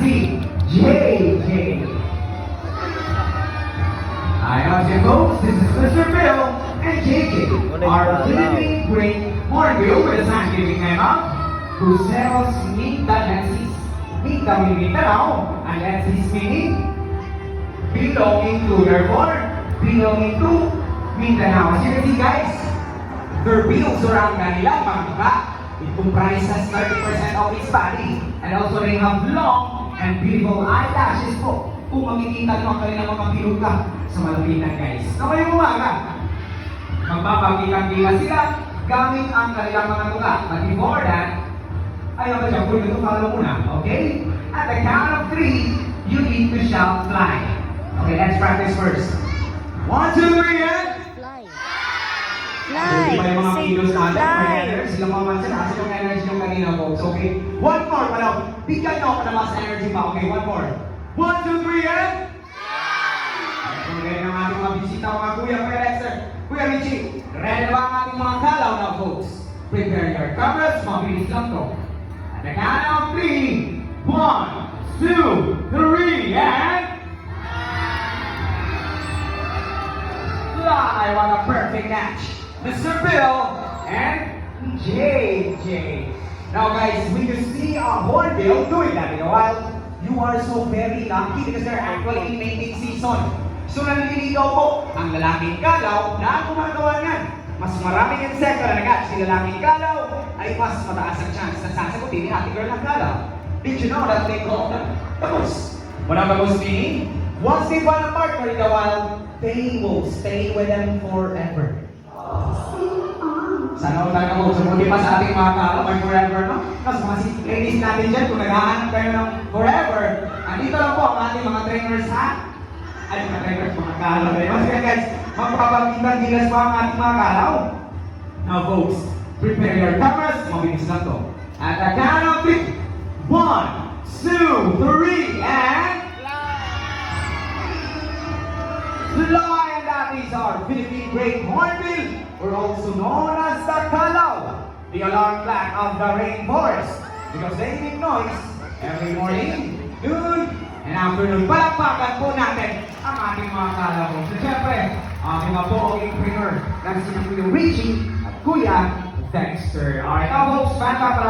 si JJ. Hi, Austin folks. This is Mr. Bill and JJ, our Philippine great Hornbill with a Thanksgiving memo, who sells Minta lenses, Minta Mindanao, and lenses meaning belonging to their farm, belonging to Mindanao. As you can see, guys, their bills around Manila, Magdiba. It comprises 30% of its body, and also they have long and beautiful eyelashes po. Kung makikita nyo ang kanilang mga piluka sa malapitan, guys. Na ngayong umaga, magpapagkitang-kita sila gamit ang kanilang mga tuka. But before that, ayaw ba siya, pwede ito follow muna, okay? At the count of 3, you need to shout fly. Okay, let's practice first. 1, 2, 3, and... Fly! Hindi pa yung mga Say kilos natin, may fly! energy, sila mga mansan, kasi yung energy yung kanina, folks, okay? One more, palaw. Bigyan nyo ako na mas energy pa, okay? One more. 1, 2, 3, and... Okay, ng ating mga bisita, mga kuya, Kuya Lexter, Kuya Richie. Ready na ba ang ating mga kalaw na, folks? Prepare your cameras, mabilis lang to. At the count of 3, 1, 2, 3, and... Fly! What a perfect match! Mr. Bill and JJ. Now guys, we can see a Hornbill doing that in a while. You are so very lucky because they're actually in mating season. So nanliligaw po ang lalaking kalaw na gumagawa niyan. Mas maraming insekto na nag-hatch si lalaking kalaw ay mas mataas ang chance na sasagutin ni ate girl ng kalaw. Did you know that they call them bagus? What ang bagus meaning? Once they fall apart for in the wild, they will stay with them forever. Sana ko talaga po, sumuti pa sa ating mga kalaw, may forever, no? Kasi mga ladies natin dyan, kung naghahanap kayo ng forever, andito lang po ang ating mga trainers, ha? Ay, mga trainers, mga kalaw. Mas kaya guys, magpapagkitang gilas pa ang ating mga kalaw. Now folks, prepare your cameras, mabilis lang to. At the count of 3, 1, 2, 3, and... Fly, and that is our Philippine Great Hornbill, or also known as the Kalaw, the alarm clock of the rainforest, because they make noise every morning, noon, and afternoon. Palakpakan po natin ang ating mga kalaw. So syempre, ating mga pooging trainer, na si Kuya Richie at Kuya Dexter. Alright, now folks, fan pa pala